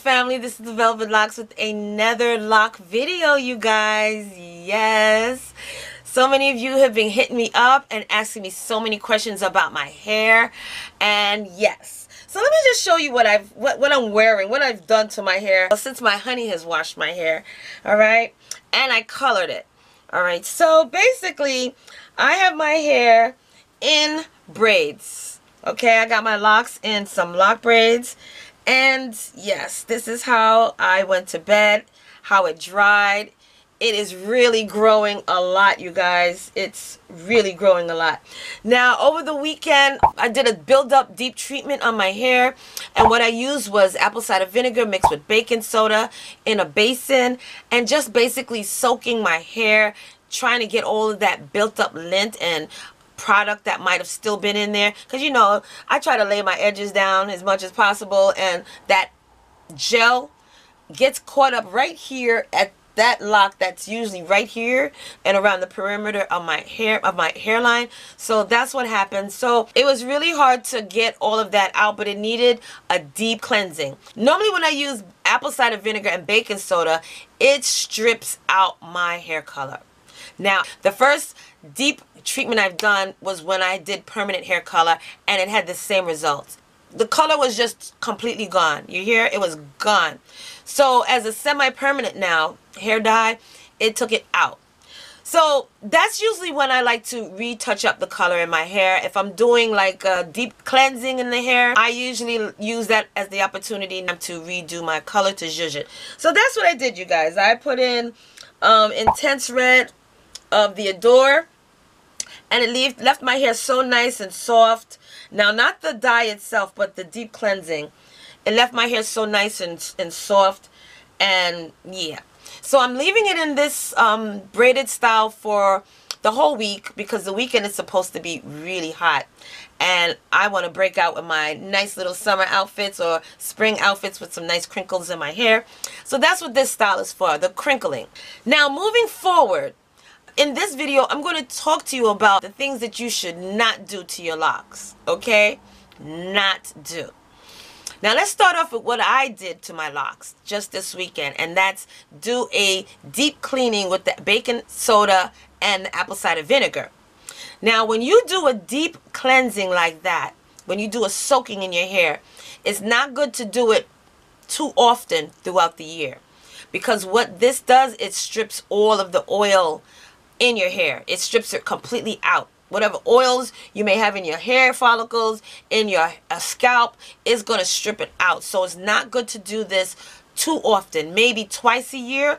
family, this is the Velvet Locs with another lock video, you guys. Yes, so many of you have been hitting me up and asking me so many questions about my hair, and yes, so let me just show you what I'm wearing, what I've done to my hair since my honey has washed my hair. All right, and I colored it. All right, so basically I have my hair in braids. Okay, I got my locks in some lock braids. And yes, this is how I went to bed, how it dried. It is really growing a lot, you guys. It's really growing a lot. Now, over the weekend, I did a build-up deep treatment on my hair. And what I used was apple cider vinegar mixed with baking soda in a basin. And just basically soaking my hair, trying to get all of that built-up lint and product that might have still been in there, because you know I try to lay my edges down as much as possible, and that gel gets caught up right here at that lock that's usually right here and around the perimeter of my hairline. So that's what happened. So it was really hard to get all of that out, but it needed a deep cleansing. Normally when I use apple cider vinegar and baking soda, it strips out my hair color. Now, the first deep treatment I've done was when I did permanent hair color, and it had the same results. The color was just completely gone. You hear? It was gone. So as a semi-permanent now, hair dye, it took it out. So that's usually when I like to retouch up the color in my hair. If I'm doing like a deep cleansing in the hair, I usually use that as the opportunity to redo my color, to zhuzh it. So that's what I did, you guys. I put in intense red of the Adore, and it left my hair so nice and soft. Now, not the dye itself, but the deep cleansing, it left my hair so nice and soft. And yeah, so I'm leaving it in this braided style for the whole week, because the weekend is supposed to be really hot, and I want to break out with my nice little summer outfits or spring outfits with some nice crinkles in my hair. So that's what this style is for, the crinkling. Now, moving forward, in this video, I'm going to talk to you about the things that you should not do to your locks, okay? Not do. Now, let's start off with what I did to my locks just this weekend, and that's do a deep cleaning with the baking soda and the apple cider vinegar. Now, when you do a deep cleansing like that, when you do a soaking in your hair, it's not good to do it too often throughout the year, because what this does, it strips all of the oil in your hair. It strips it completely out. Whatever oils you may have in your hair follicles, in your scalp, is going to strip it out. So it's not good to do this too often. Maybe twice a year.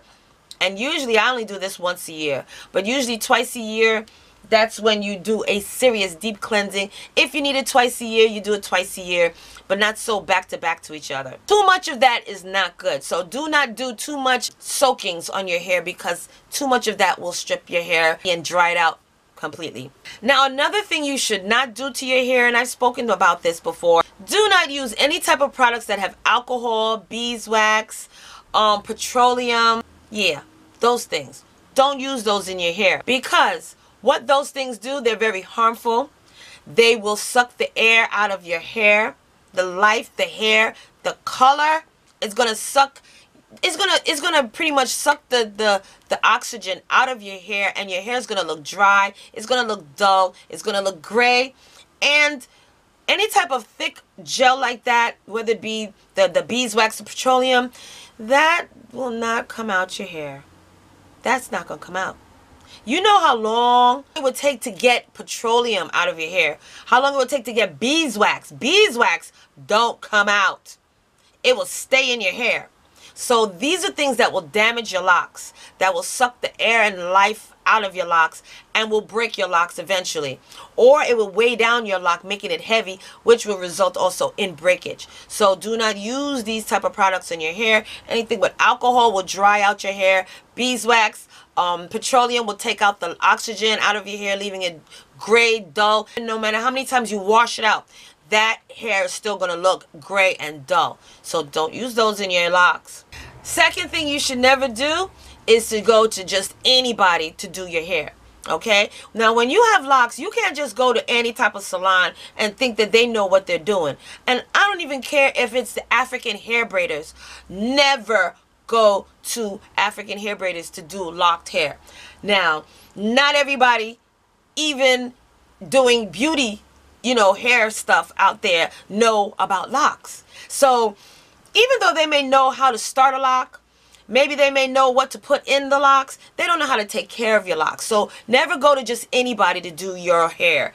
And usually I only do this once a year. But usually twice a year, that's when you do a serious deep cleansing. If you need it twice a year, you do it twice a year, but not so back to back to each other. Too much of that is not good. So do not do too much soakings on your hair, because too much of that will strip your hair and dry it out completely. Now, another thing you should not do to your hair, and I've spoken about this before, do not use any type of products that have alcohol, beeswax, petroleum. Yeah, those things. Don't use those in your hair, because what those things do, they're very harmful. They will suck the air out of your hair, the life, the hair, the color. It's gonna suck. It's gonna pretty much suck the oxygen out of your hair, and your hair is gonna look dry. It's gonna look dull. It's gonna look gray, and any type of thick gel like that, whether it be the beeswax or petroleum, that will not come out your hair. That's not gonna come out. You know how long it would take to get petroleum out of your hair? How long it would take to get beeswax? Beeswax don't come out. It will stay in your hair. So these are things that will damage your locks, that will suck the air and life out of your locks, and will break your locks eventually. Or it will weigh down your lock, making it heavy, which will result also in breakage. So do not use these type of products in your hair. Anything with alcohol will dry out your hair. Beeswax, petroleum will take out the oxygen out of your hair, leaving it gray, dull. And no matter how many times you wash it out, that hair is still going to look gray and dull. So don't use those in your locks. Second thing you should never do is to go to just anybody to do your hair. Okay, now when you have locks, you can't just go to any type of salon and think that they know what they're doing. And I don't even care if it's the African hair braiders. Never go to African hair braiders to do locked hair. Now, not everybody, even doing beauty, hair stuff out there, know about locks. So even though they may know how to start a lock, maybe they may know what to put in the locks, they don't know how to take care of your locks. So never go to just anybody to do your hair.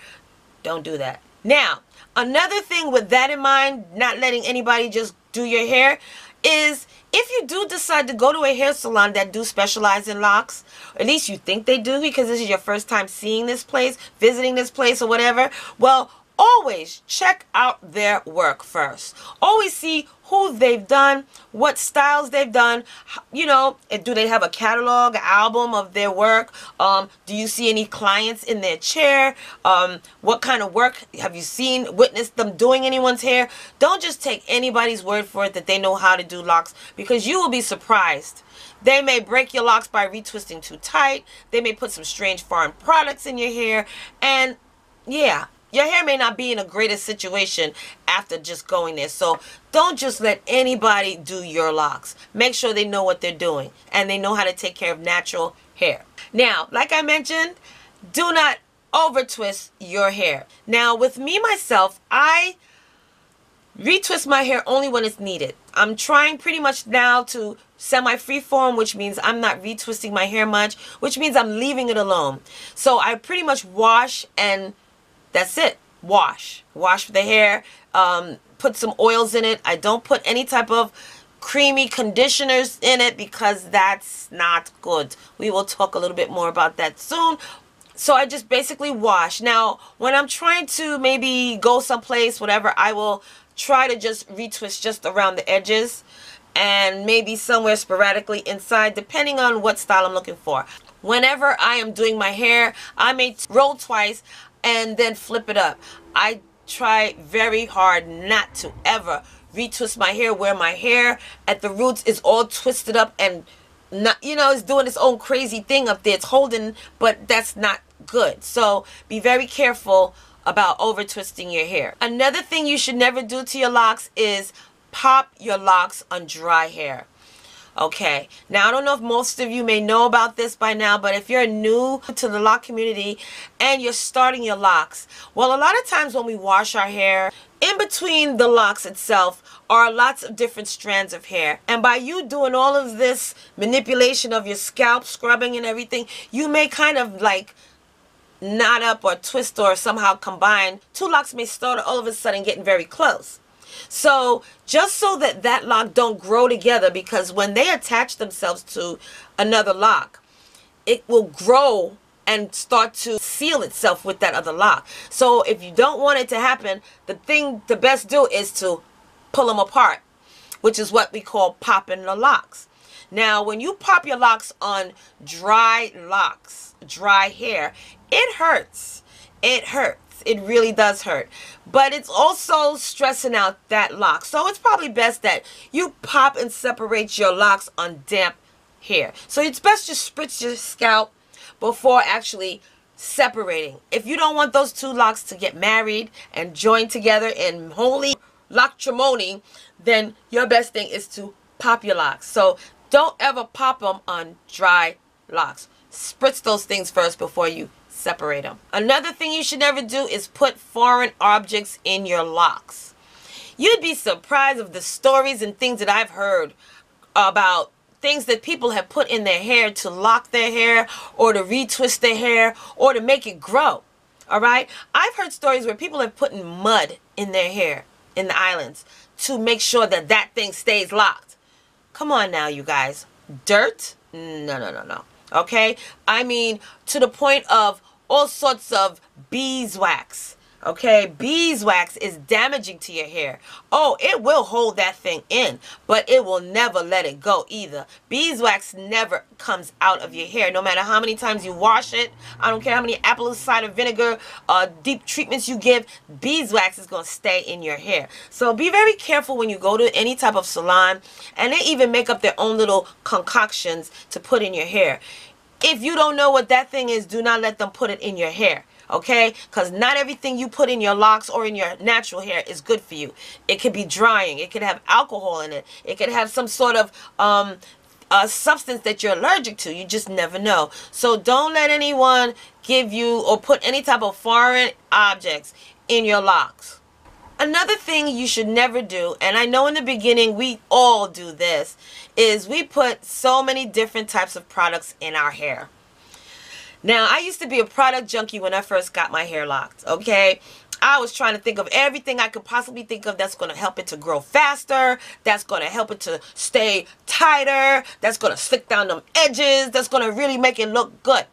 Don't do that. Now, another thing with that in mind, not letting anybody just do your hair, is if you do decide to go to a hair salon that do specialize in locks, or at least you think they do because this is your first time seeing this place, visiting this place or whatever, well, always check out their work first. Always see who they've done, what styles they've done, do they have a catalog, album of their work? Do you see any clients in their chair? What kind of work have you witnessed them doing anyone's hair? Don't just take anybody's word for it that they know how to do locks, because you will be surprised. They may break your locks by retwisting too tight. They may put some strange foreign products in your hair, and yeah, your hair may not be in a greater situation after just going there. So don't just let anybody do your locks. Make sure they know what they're doing and they know how to take care of natural hair. Now, like I mentioned, do not over twist your hair. Now, with me myself, I retwist my hair only when it's needed. I'm trying pretty much now to semi-freeform, which means I'm not retwisting my hair much, which means I'm leaving it alone. So I pretty much wash and that's it. Wash the hair, put some oils in it. I don't put any type of creamy conditioners in it because that's not good. We will talk a little bit more about that soon. So I just basically wash. Now, when I'm trying to maybe go someplace, whatever, I will try to just retwist just around the edges and maybe somewhere sporadically inside, depending on what style I'm looking for. Whenever I am doing my hair, I may roll twice and then flip it up. I try very hard not to ever retwist my hair where my hair at the roots is all twisted up and not, it's doing its own crazy thing up there. It's holding, but that's not good. So be very careful about over twisting your hair. Another thing you should never do to your locks is pop your locks on dry hair. Okay, now I don't know if most of you may know about this by now, but if you're new to the lock community and you're starting your locks, well, a lot of times when we wash our hair, in between the locks itself are lots of different strands of hair. And by you doing all of this manipulation of your scalp, scrubbing and everything, you may kind of like knot up or twist or somehow combine. Two locks may start all of a sudden getting very close. So just so that that lock don't grow together, because when they attach themselves to another lock, it will grow and start to seal itself with that other lock. So if you don't want it to happen, the best do is to pull them apart, which is what we call popping the locks. Now, when you pop your locks on dry hair, it hurts. It hurts. It really does hurt. But it's also stressing out that lock. So it's probably best that you pop and separate your locks on damp hair. So it's best to spritz your scalp before actually separating. If you don't want those two locks to get married and join together in holy lockmatrimony, then your best thing is to pop your locks. So don't ever pop them on dry locks. Spritz those things first before you separate them. Another thing you should never do is put foreign objects in your locks. You'd be surprised of the stories and things that I've heard about things that people have put in their hair to lock their hair or to retwist their hair or to make it grow. All right? I've heard stories where people have put mud in their hair in the islands to make sure that that thing stays locked. Come on now, you guys. Dirt? No. Okay? I mean, to the point of all sorts of beeswax. Okay? Beeswax is damaging to your hair. Oh, it will hold that thing in, but it will never let it go either. Beeswax never comes out of your hair, no matter how many times you wash it. I don't care how many apple cider vinegar deep treatments you give. Beeswax is going to stay in your hair. So be very careful when you go to any type of salon, and they even make up their own little concoctions to put in your hair. If you don't know what that thing is, do not let them put it in your hair. Okay, because not everything you put in your locks or in your natural hair is good for you. It could be drying. It could have alcohol in it. It could have some sort of substance that you're allergic to. You just never know. So don't let anyone give you or put any type of foreign objects in your locks. Another thing you should never do, and I know in the beginning we all do this, is we put so many different types of products in our hair. Now, I used to be a product junkie when I first got my hair locked, okay? I was trying to think of everything I could possibly think of that's going to help it to grow faster, that's going to help it to stay tighter, that's going to slick down them edges, that's going to really make it look good.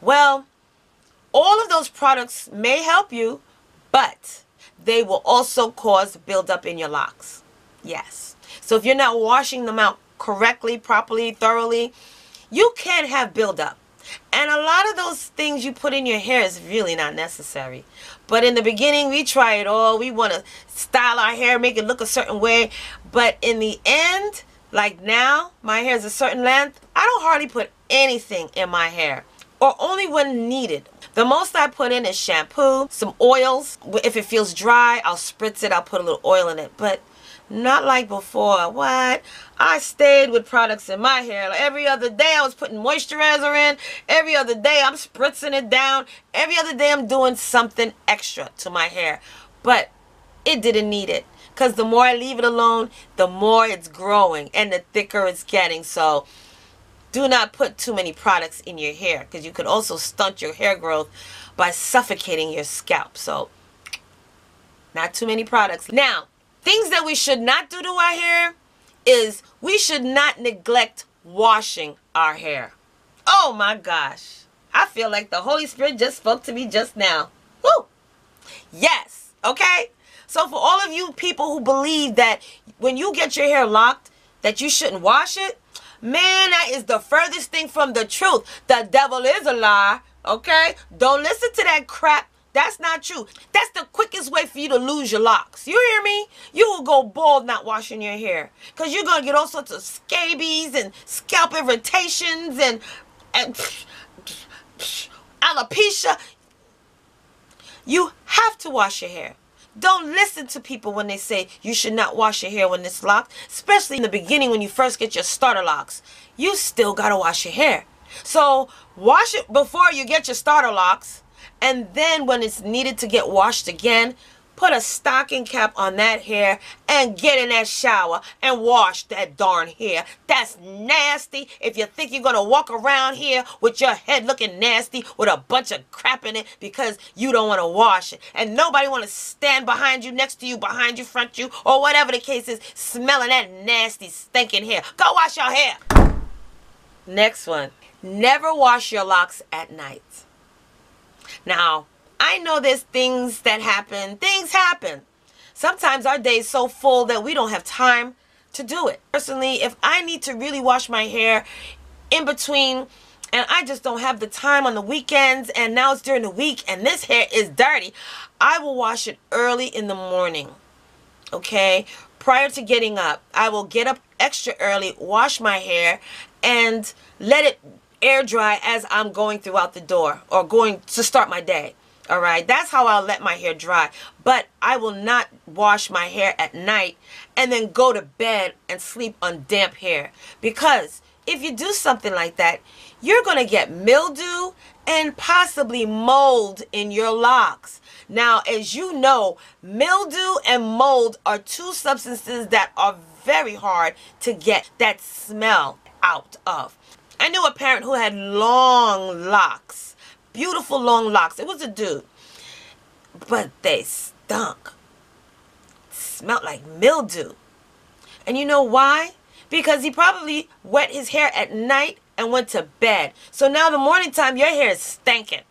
Well, all of those products may help you, but they will also cause buildup in your locks. Yes. So if you're not washing them out correctly, properly, thoroughly, you can have buildup. And a lot of those things you put in your hair is really not necessary. But in the beginning, we try it all. We want to style our hair, make it look a certain way. But in the end, like now, my hair is a certain length. I don't hardly put anything in my hair, or only when needed. The most I put in is shampoo, some oils. If it feels dry, I'll spritz it. I'll put a little oil in it. But not like before. What? I stayed with products in my hair. Like every other day I was putting moisturizer in. Every other day I'm spritzing it down. Every other day I'm doing something extra to my hair. But it didn't need it. Because the more I leave it alone, the more it's growing and the thicker it's getting. So do not put too many products in your hair, because you could also stunt your hair growth by suffocating your scalp. So not too many products. Now, things that we should not do to our hair is we should not neglect washing our hair. Oh my gosh. I feel like the Holy Spirit just spoke to me just now. Woo! Yes. Okay? So for all of you people who believe that when you get your hair locked, that you shouldn't wash it, man, that is the furthest thing from the truth. The devil is a lie. Okay? Don't listen to that crap. That's not true. That's the quickest way for you to lose your locks. You hear me? You will go bald not washing your hair, because you're going to get all sorts of scabies and scalp irritations and alopecia. You have to wash your hair. Don't listen to people when they say you should not wash your hair when it's locked, especially in the beginning when you first get your starter locks. You still got to wash your hair. So wash it before you get your starter locks. And then when it's needed to get washed again, put a stocking cap on that hair and get in that shower and wash that darn hair. That's nasty. If you think you're going to walk around here with your head looking nasty with a bunch of crap in it because you don't want to wash it. And nobody want to stand behind you, next to you, behind you, front you, or whatever the case is, smelling that nasty, stinking hair. Go wash your hair. Next one. Never wash your locks at night. Now, I know there's things that happen. Things happen. Sometimes our day is so full that we don't have time to do it. Personally, if I need to really wash my hair in between and I just don't have the time on the weekends and now it's during the week and this hair is dirty, I will wash it early in the morning. Okay? Prior to getting up, I will get up extra early, wash my hair, and let it air dry as I'm going throughout the door or going to start my day. All right, that's how I'll let my hair dry. But I will not wash my hair at night and then go to bed and sleep on damp hair, because if you do something like that, you're going to get mildew and possibly mold in your locks. Now, as you know, mildew and mold are two substances that are very hard to get that smell out of. I knew a parent who had long locks, beautiful long locks. It was a dude, but they stunk. Smelled like mildew. And you know why? Because he probably wet his hair at night and went to bed. So now the morning time, your hair is stinking.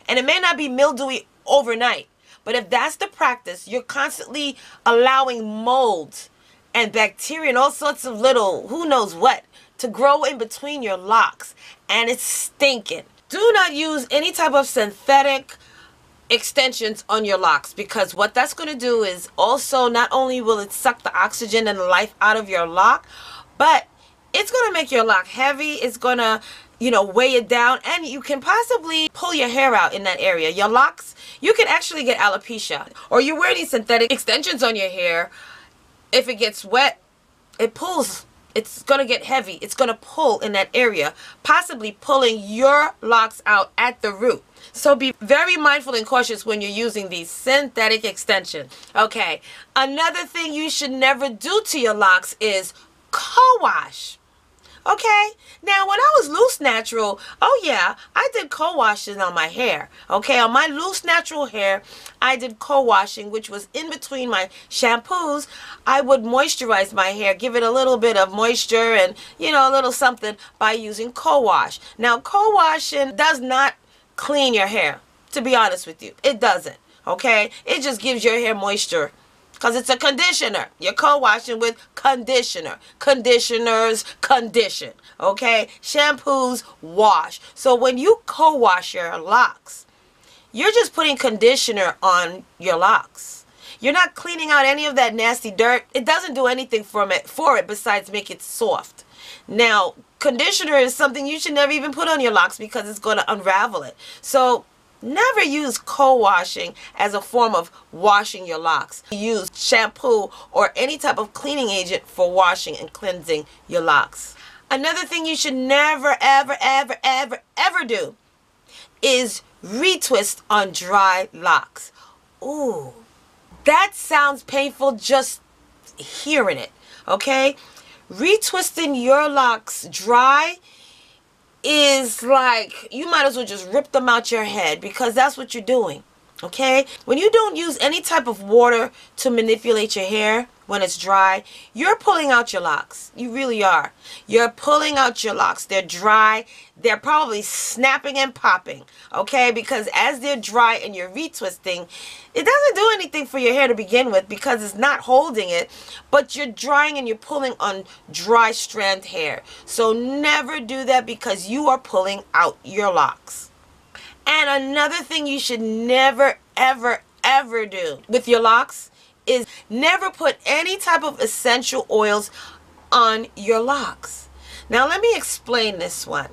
And it may not be mildewy overnight, but if that's the practice, you're constantly allowing mold and bacteria and all sorts of little who knows what to grow in between your locks, and it's stinking. Do not use any type of synthetic extensions on your locks, because what that's going to do is also not only will it suck the oxygen and the life out of your lock, but it's going to make your lock heavy. It's going to you know, weigh it down, and you can possibly pull your hair out in that area. Your locks, you can actually get alopecia. Or you wear these synthetic extensions on your hair. If it gets wet, it pulls. It's going to get heavy. It's going to pull in that area, possibly pulling your locks out at the root. So be very mindful and cautious when you're using these synthetic extensions. Okay, another thing you should never do to your locks is co-wash. Okay, now when I was loose natural, oh yeah, I did co-washing on my hair. Okay, on my loose natural hair, I did co-washing, which was in between my shampoos. I would moisturize my hair, give it a little bit of moisture and, you know, a little something by using co-wash. Now, co-washing does not clean your hair, to be honest with you. It doesn't, okay? It just gives your hair moisture. Because it's a conditioner. You're co-washing with conditioner. Conditioners condition. Okay? Shampoos wash. So when you co-wash your locks, you're just putting conditioner on your locks. You're not cleaning out any of that nasty dirt. It doesn't do anything for it besides make it soft. Now, conditioner is something you should never even put on your locks because it's going to unravel it. So never use co-washing as a form of washing your locks. Use shampoo or any type of cleaning agent for washing and cleansing your locks. Another thing you should never, ever, ever, ever, ever do is retwist on dry locks. Ooh, that sounds painful just hearing it, okay? Retwisting your locks dry is like, you might as well just rip them out your head because that's what you're doing, okay? When you don't use any type of water to manipulate your hair when it's dry, you're pulling out your locks. You really are. You're pulling out your locks. They're dry. They're probably snapping and popping, okay? Because as they're dry and you're retwisting, it doesn't do anything for your hair to begin with because it's not holding it, but you're drying and you're pulling on dry strand hair. So never do that because you are pulling out your locks. And another thing you should never, ever, ever do with your locks is never put any type of essential oils on your locks. Now let me explain this one.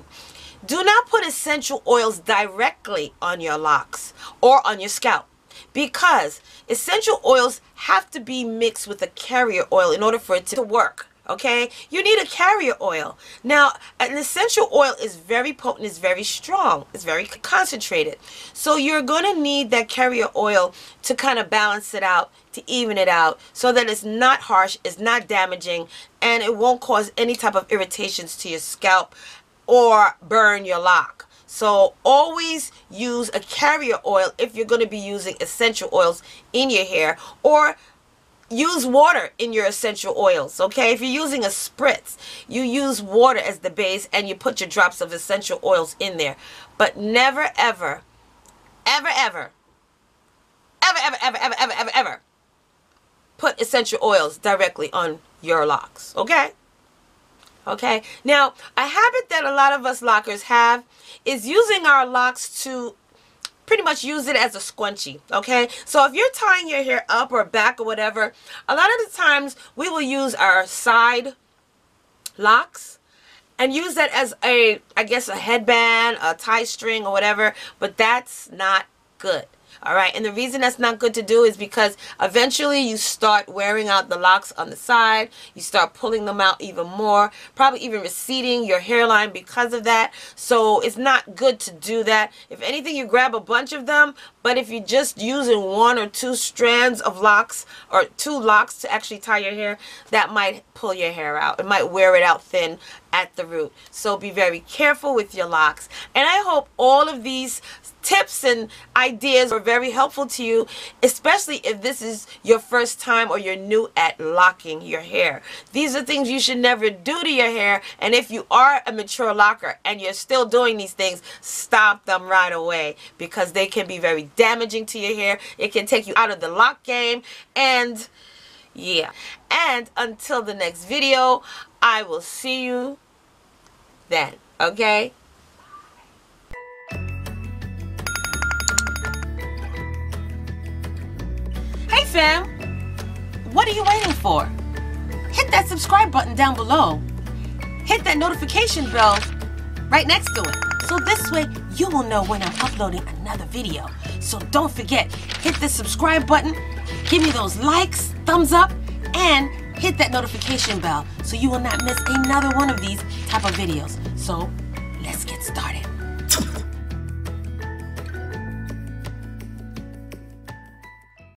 Do not put essential oils directly on your locks or on your scalp because essential oils have to be mixed with a carrier oil in order for it to work. Okay, you need a carrier oil. Now, an essential oil is very potent, it's very strong, it's very concentrated. So you're going to need that carrier oil to kind of balance it out, to even it out, so that it's not harsh, it's not damaging, and it won't cause any type of irritations to your scalp or burn your lock. So always use a carrier oil if you're going to be using essential oils in your hair, or use water in your essential oils, okay? If you're using a spritz, you use water as the base and you put your drops of essential oils in there. But never, ever, ever, ever, ever, ever, ever, ever, ever, ever, ever put essential oils directly on your locks, okay? Okay? Now, a habit that a lot of us lockers have is using our locks to pretty much use it as a scrunchie, okay? So if you're tying your hair up or back or whatever, a lot of the times we will use our side locks and use that as a, I guess, a headband, a tie string or whatever, but that's not good. All right, and the reason that's not good to do is because eventually you start wearing out the locks on the side. You start pulling them out even more, probably even receding your hairline because of that. So it's not good to do that. If anything, you grab a bunch of them, but if you're just using one or two strands of locks or two locks to actually tie your hair, that might pull your hair out. It might wear it out thin at the root. So be very careful with your locks. And I hope all of these tips and ideas are very helpful to you, especially if this is your first time or you're new at locking your hair. These are things you should never do to your hair, and if you are a mature locker and you're still doing these things, stop them right away because they can be very damaging to your hair. It can take you out of the lock game, and yeah. And until the next video, I will see you then, okay? Hey fam, what are you waiting for? Hit that subscribe button down below. Hit that notification bell right next to it. So this way, you will know when I'm uploading another video. So don't forget, hit the subscribe button, give me those likes, thumbs up, and hit that notification bell so you will not miss another one of these type of videos. So let's get started.